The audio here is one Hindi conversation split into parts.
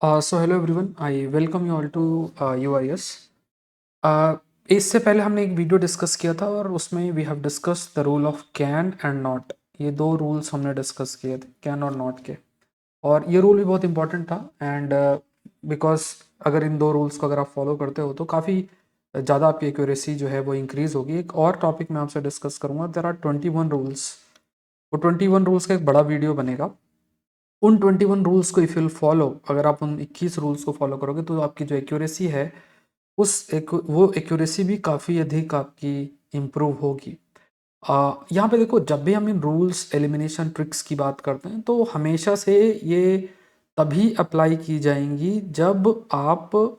So hello everyone, I welcome you all to UIS। इससे पहले हमने एक वीडियो डिस्कस किया था और उसमें we have discuss the rule of can and not. ये दो रूल्स हमने डिस्कस किए थे, कैन और नॉट के। और ये रूल भी बहुत इंपॉर्टेंट था एंड बिकॉज अगर इन दो रूल्स को अगर आप फॉलो करते हो तो काफ़ी ज़्यादा आपकी एक्यूरेसी जो है वो इंक्रीज़ होगी। एक और टॉपिक मैं आपसे डिस्कस करूँगा, देयर आर 21 रूल्स। वो 21 रूल्स का एक बड़ा वीडियो बनेगा। उन 21 रूल्स को इफ़ यू फॉलो, अगर आप उन 21 रूल्स को फॉलो करोगे तो आपकी जो एक्यूरेसी है वो एक्यूरेसी भी काफ़ी अधिक आपकी इम्प्रूव होगी। यहाँ पे देखो, जब भी हम इन रूल्स एलिमिनेशन ट्रिक्स की बात करते हैं तो हमेशा से ये तभी अप्लाई की जाएंगी जब आप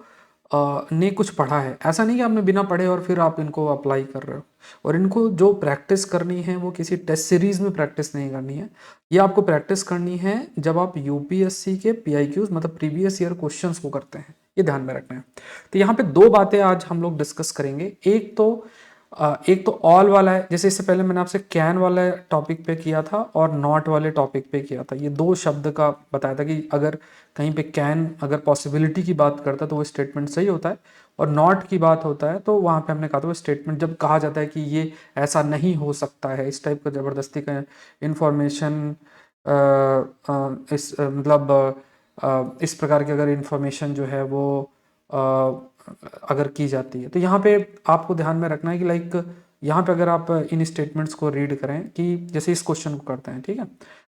ने कुछ पढ़ा है। ऐसा नहीं कि आपने बिना पढ़े और फिर आप इनको अप्लाई कर रहे हो। और इनको जो प्रैक्टिस करनी है वो किसी टेस्ट सीरीज में प्रैक्टिस नहीं करनी है। ये आपको प्रैक्टिस करनी है जब आप यूपीएससी के PIQs मतलब प्रीवियस ईयर क्वेश्चंस को करते हैं। ये ध्यान में रखना है। तो यहाँ पे दो बातें आज हम लोग डिस्कस करेंगे। एक तो ऑल वाला है, जैसे इससे पहले मैंने आपसे कैन वाले टॉपिक पे किया था और नॉट वाले टॉपिक पे किया था। ये दो शब्द का बताया था कि अगर कहीं पे कैन अगर पॉसिबिलिटी की बात करता है तो वो स्टेटमेंट सही होता है, और नॉट की बात होता है तो वहाँ पे हमने कहा था वो स्टेटमेंट जब कहा जाता है कि ये ऐसा नहीं हो सकता है, इस टाइप का ज़बरदस्ती का इंफॉर्मेशन, इस प्रकार की अगर इंफॉर्मेशन जो है वो अगर की जाती है। तो यहाँ पे आपको ध्यान में रखना है कि लाइक यहाँ पे अगर आप इन स्टेटमेंट्स को रीड करें कि जैसे इस क्वेश्चन को करते हैं, ठीक है।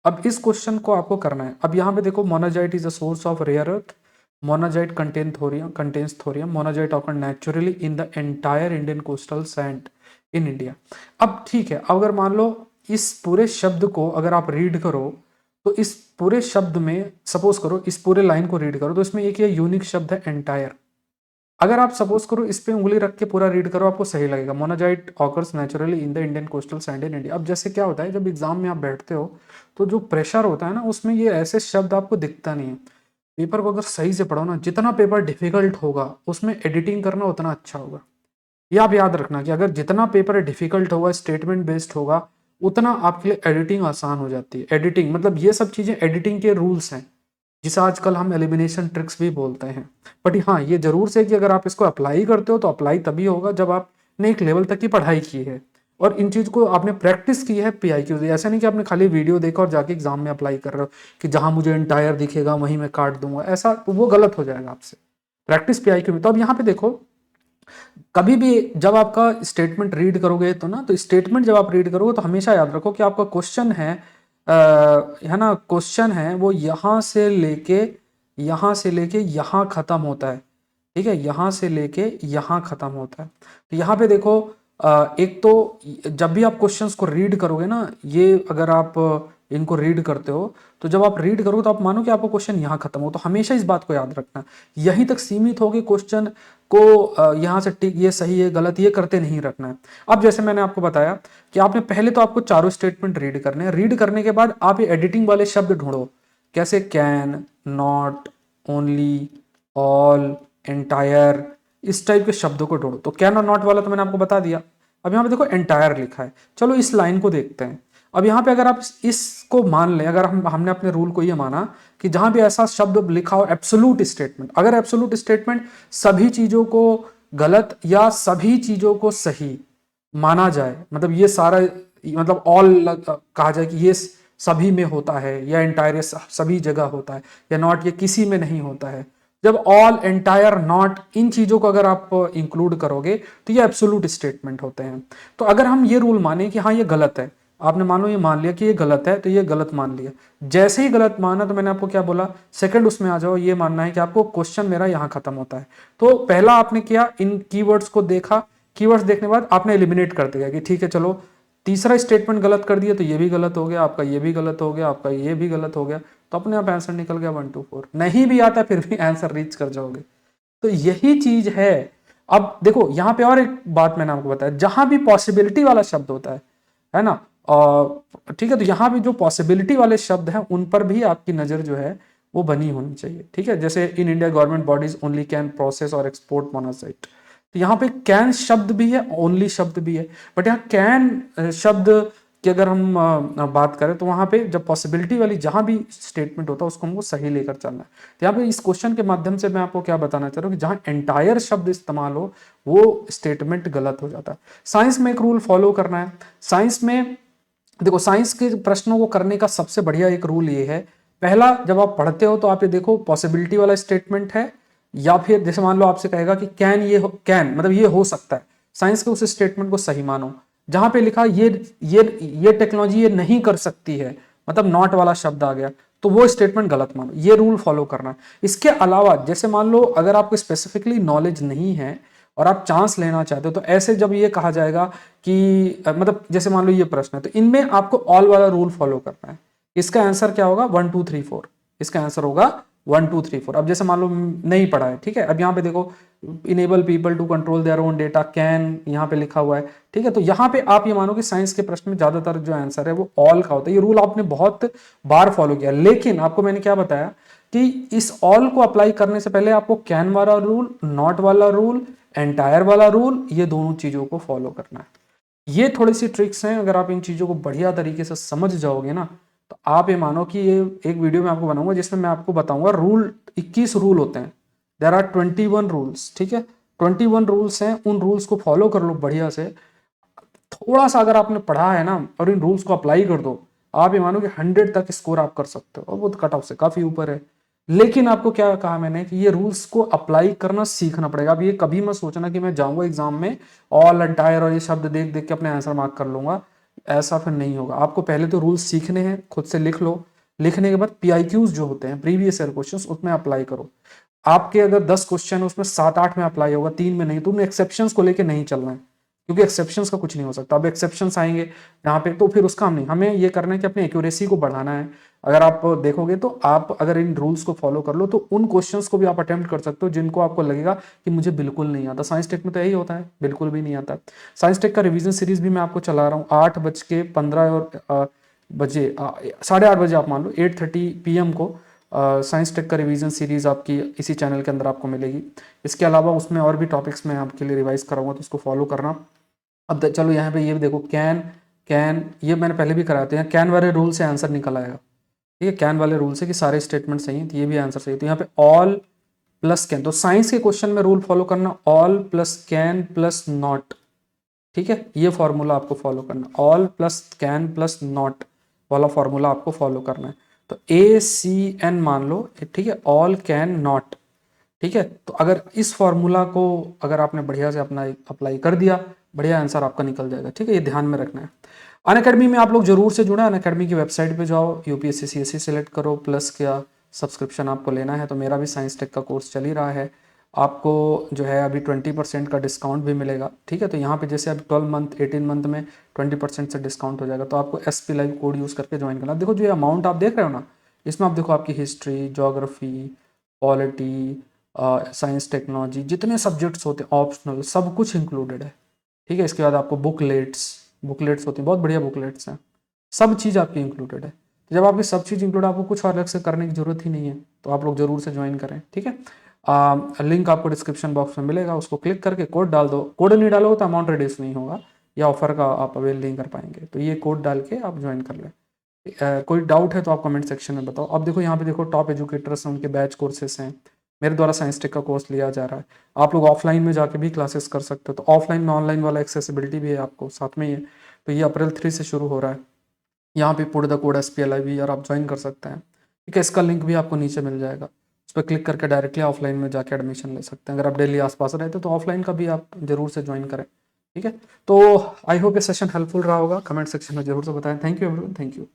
अब इस क्वेश्चन को आपको करना है। अब यहाँ पे देखो, monazite is a source of rare earth, monazite contains thorium, monazite occur naturally in the entire Indian coastal sand in India. अब ठीक है, अगर मान लो इस पूरे शब्द को अगर आप रीड करो तो इस पूरे शब्द में सपोज करो, इस पूरे लाइन को रीड करो तो इसमें एक ये यूनिक शब्द है एंटायर। अगर आप सपोज करो इस पे उंगली रख के पूरा रीड करो, आपको सही लगेगा, monazite occurs naturally in the Indian coastal sand in India. अब जैसे क्या होता है, जब एग्जाम में आप बैठते हो तो जो प्रेशर होता है ना, उसमें ये ऐसे शब्द आपको दिखता नहीं है। पेपर को अगर सही से पढ़ो ना, जितना पेपर डिफिकल्ट होगा उसमें एडिटिंग करना उतना अच्छा होगा। ये आप याद रखना कि अगर जितना पेपर डिफिकल्ट होगा, स्टेटमेंट बेस्ड होगा, उतना आपके लिए एडिटिंग आसान हो जाती है। एडिटिंग मतलब ये सब चीजें एडिटिंग के रूल्स हैं, जिसे आजकल हम एलिमिनेशन ट्रिक्स भी बोलते हैं। बट हाँ, ये जरूर से कि अगर आप इसको अप्लाई करते हो तो अप्लाई तभी होगा जब आपने एक लेवल तक की पढ़ाई की है और इन चीज को आपने प्रैक्टिस की है PIQ से। ऐसा नहीं कि आपने खाली वीडियो देखा और जाके एग्जाम में अप्लाई कर रहे हो कि जहां मुझे एंटायर दिखेगा वहीं मैं काट दूंगा, ऐसा वो गलत हो जाएगा आपसे। प्रैक्टिस PIQ में। तो अब यहाँ पे देखो, कभी भी जब आपका स्टेटमेंट रीड करोगे तो ना, तो स्टेटमेंट जब आप रीड करोगे तो हमेशा याद रखो कि आपका क्वेश्चन है ना, क्वेश्चन है वो यहाँ से लेके यहाँ खत्म होता है। ठीक है, यहाँ से लेके यहाँ खत्म होता है। तो यहाँ पे देखो, एक तो जब भी आप क्वेश्चंस को रीड करोगे ना, ये अगर आप इनको रीड करते हो तो जब आप रीड करोगे तो आप मानो कि आपका क्वेश्चन यहाँ खत्म हो। तो हमेशा इस बात को याद रखना, यहीं तक सीमित होगी क्वेश्चन को, यहाँ से टिक ये सही है गलत ये करते नहीं रखना है। अब जैसे मैंने आपको बताया कि आपने पहले तो आपको चारों स्टेटमेंट रीड करने हैं। रीड करने के बाद आप ये एडिटिंग वाले शब्द ढूंढो, कैसे can, not, only, all, entire, इस टाइप के शब्दों को ढूंढो। तो कैन और नॉट वाला तो मैंने आपको बता दिया। अब यहाँ पे देखो एंटायर लिखा है, चलो इस लाइन को देखते हैं। अब यहाँ पे अगर आप इसको मान लें, अगर हमने अपने रूल को ये माना कि जहां भी ऐसा शब्द लिखा हो एब्सोल्यूट स्टेटमेंट, अगर एब्सोल्यूट स्टेटमेंट सभी चीजों को गलत या सभी चीजों को सही माना जाए, मतलब ये सारा, मतलब ऑल कहा जाए कि ये सभी में होता है, या एंटायर सभी जगह होता है, या नॉट ये किसी में नहीं होता है। जब ऑल, एंटायर, नॉट इन चीजों को अगर आप इंक्लूड करोगे तो ये एब्सोल्यूट स्टेटमेंट होते हैं। तो अगर हम ये रूल माने कि हाँ ये गलत है, आपने मानो ये मान लिया कि ये गलत है, तो ये गलत मान लिया। जैसे ही गलत माना तो मैंने आपको क्या बोला, सेकंड उसमें आ जाओ, ये मानना है कि आपको क्वेश्चन मेरा यहां खत्म होता है। तो पहला आपने किया, इन कीवर्ड्स को देखा, कीवर्ड्स देखने के बाद आपने एलिमिनेट कर दिया कि ठीक है चलो, तीसरा स्टेटमेंट गलत कर दिया तो ये भी गलत हो गया आपका, ये भी गलत हो गया आपका, ये भी गलत हो गया। तो अपने आप आंसर निकल गया 1 2 4। नहीं भी आता फिर भी आंसर रीच कर जाओगे। तो यही चीज है। अब देखो यहाँ पे और एक बात मैंने आपको बताया, जहां भी पॉसिबिलिटी वाला शब्द होता है ना, और ठीक है, तो यहाँ भी जो पॉसिबिलिटी वाले शब्द हैं उन पर भी आपकी नजर जो है वो बनी होनी चाहिए। ठीक है, जैसे in India government bodies only can process और एक्सपोर्ट मोनाजाइट, तो यहाँ पे कैन शब्द भी है, ओनली शब्द भी है। बट यहाँ कैन शब्द कि अगर हम बात करें तो वहां पे जब पॉसिबिलिटी वाली जहां भी स्टेटमेंट होता है उसको हमको सही लेकर चलना है। तो यहाँ पे इस क्वेश्चन के माध्यम से मैं आपको क्या बताना चाह रहा हूँ कि जहां एंटायर शब्द इस्तेमाल हो वो स्टेटमेंट गलत हो जाता है। साइंस में एक रूल फॉलो करना है। साइंस में देखो, साइंस के प्रश्नों को करने का सबसे बढ़िया एक रूल ये है, पहला जब आप पढ़ते हो तो आप ये देखो पॉसिबिलिटी वाला स्टेटमेंट है या फिर जैसे मान लो आपसे कहेगा कि कैन मतलब ये हो सकता है, साइंस के उस स्टेटमेंट को सही मानो। जहां पे लिखा ये टेक्नोलॉजी ये नहीं कर सकती है, मतलब नॉट वाला शब्द आ गया, तो वो स्टेटमेंट गलत मानो। ये रूल फॉलो करना है। इसके अलावा जैसे मान लो अगर आपको स्पेसिफिकली नॉलेज नहीं है और आप चांस लेना चाहते हो, तो ऐसे जब ये कहा जाएगा कि मतलब जैसे मान लो ये प्रश्न है, तो इनमें आपको ऑल वाला रूल फॉलो करना है। इसका आंसर क्या होगा? 1 2 3 4। इसका आंसर होगा 1 2 3 4। अब जैसे मान लो नहीं पढ़ा है, ठीक है, अब यहाँ पे देखो enable people to control their own data can यहाँ पे लिखा हुआ है, ठीक है। तो यहाँ पे आप ये मानो कि साइंस के प्रश्न में ज्यादातर जो आंसर है वो ऑल का होता है। ये रूल आपने बहुत बार फॉलो किया, लेकिन आपको मैंने क्या बताया कि इस ऑल को अप्लाई करने से पहले आपको कैन वाला रूल, नॉट वाला रूल, एंटायर वाला रूल, ये दोनों चीजों को फॉलो करना है। ये थोड़ी सी ट्रिक्स हैं, अगर आप इन चीज़ों को बढ़िया तरीके से समझ जाओगे ना, तो आप ये मानो कि ये एक वीडियो में आपको बनाऊंगा जिसमें मैं आपको बताऊंगा रूल, 21 रूल होते हैं। देर आर 21 रूल्स, ठीक है, 21 रूल्स हैं। उन रूल्स को फॉलो कर लो बढ़िया से। थोड़ा सा अगर आपने पढ़ा है ना और इन रूल्स को अप्लाई कर दो, आप ये मानो कि 100 तक स्कोर आप कर सकते हो, और वो कट ऑफ से काफी ऊपर है। लेकिन आपको क्या कहा मैंने कि ये रूल्स को अप्लाई करना सीखना पड़ेगा। अब ये कभी मत सोचना कि मैं जाऊंगा एग्जाम में ऑल एंटायर और ये शब्द देख देख के अपने आंसर मार्क कर लूंगा, ऐसा फिर नहीं होगा। आपको पहले तो रूल्स सीखने हैं, खुद से लिख लो। लिखने के बाद पीआईक्यूज जो होते हैं, प्रीवियस ईयर क्वेश्चंस, उसमें अप्लाई करो। आपके अगर 10 क्वेश्चन है उसमें 7 8 में अप्लाई होगा, 3 में नहीं। तो उन एक्सेप्शंस को लेके नहीं चलना है, क्योंकि एक्सेप्शंस का कुछ नहीं हो सकता। अब एक्सेप्शंस आएंगे यहाँ पे तो फिर उसका हम नहीं, हमें ये करना है कि अपनी एक्यूरेसी को बढ़ाना है। अगर आप देखोगे तो आप अगर इन रूल्स को फॉलो कर लो तो उन क्वेश्चंस को भी आप अटेम्प्ट कर सकते हो जिनको आपको लगेगा कि मुझे बिल्कुल नहीं आता। साइंस टेक में तो यही होता है, बिल्कुल भी नहीं आता। साइंस टेक का रिवीजन सीरीज भी मैं आपको चला रहा हूँ 8:15 और बजे 8:30 आप मान लो 8:30 PM को साइंस टेक का रिवीजन सीरीज आपकी इसी चैनल के अंदर आपको मिलेगी। इसके अलावा उसमें और भी टॉपिक्स मैं आपके लिए रिवाइज कराऊंगा, तो उसको फॉलो करना। अब चलो यहाँ पे ये भी देखो, कैन कैन ये मैंने पहले भी कराया था। यहाँ कैन वाले रूल से आंसर निकल आएगा, ठीक है, कैन वाले रूल से कि सारे स्टेटमेंट सही हैं, तो ये भी आंसर सही है। तो यहाँ पे ऑल प्लस कैन, तो साइंस के क्वेश्चन में रूल फॉलो करना all plus can plus not, ठीक है, ये फॉर्मूला आपको फॉलो करना, all plus can plus not वाला फॉर्मूला आपको फॉलो करना है। तो ACN मान लो, ठीक है, ऑल कैन नॉट, ठीक है। तो अगर इस फॉर्मूला को अगर आपने बढ़िया से अपना अप्लाई कर दिया, बढ़िया आंसर आपका निकल जाएगा, ठीक है, ये ध्यान में रखना है। अनअकैडमी में आप लोग जरूर से जुड़े। अनअकैडमी की वेबसाइट पे जाओ, यूपीएससी सीएससी सेलेक्ट करो, प्लस क्या सब्सक्रिप्शन आपको लेना है। तो मेरा भी साइंस टेक का कोर्स चल ही रहा है, आपको जो है अभी 20% का डिस्काउंट भी मिलेगा, ठीक है। तो यहाँ पे जैसे अब 12 मंथ 18 मंथ में 20% से डिस्काउंट हो जाएगा, तो आपको SP लाइव कोड यूज़ करके ज्वाइन करना। देखो जो ये अमाउंट आप देख रहे हो ना, इसमें आप देखो आपकी history, geography, polity, science technology, जितने सब्जेक्ट्स होते हैं ऑप्शनल, सब कुछ इंक्लूडेड है, ठीक है। इसके बाद आपको बुकलेट्स होती हैं, बहुत बढ़िया बुकलेट्स हैं, सब चीज़ आपकी इंक्लूडेड है। तो जब आपकी सब चीज़ इंक्लूड, आपको कुछ और अलग से करने की जरूरत ही नहीं है। तो आप लोग जरूर से ज्वाइन करें, ठीक है। लिंक आपको डिस्क्रिप्शन बॉक्स में मिलेगा, उसको क्लिक करके कोड डाल दो। कोड नहीं डालोगे तो अमाउंट रिड्यूस नहीं होगा, या ऑफर का आप अवेल नहीं कर पाएंगे। तो ये कोड डाल के आप ज्वाइन कर लें। कोई डाउट है तो आप कमेंट सेक्शन में बताओ। अब देखो यहाँ पे देखो टॉप एजुकेटर्स हैं, उनके बैच कोर्सेस हैं, मेरे द्वारा साइंस टेक का कोर्स लिया जा रहा है। आप लोग ऑफलाइन में जाके भी क्लासेस कर सकते हो, तो ऑफलाइन में ऑनलाइन वाला एक्सेसिबिलिटी भी है आपको साथ में ही है। तो ये अप्रैल 3 से शुरू हो रहा है। यहाँ पे पुट द कोड SPLIV और आप ज्वाइन कर सकते हैं, ठीक है। इसका लिंक भी आपको नीचे मिल जाएगा, उस पर क्लिक करके डायरेक्टली ऑफलाइन में जाके एडमिशन ले सकते हैं। अगर आप डेली आसपास रहते हो तो ऑफलाइन का भी आप जरूर से ज्वाइन करें, ठीक है। तो आई होप ये सेशन हेल्पफुल रहा होगा। कमेंट सेक्शन में जरूर से बताएं। Thank you everyone, thank you.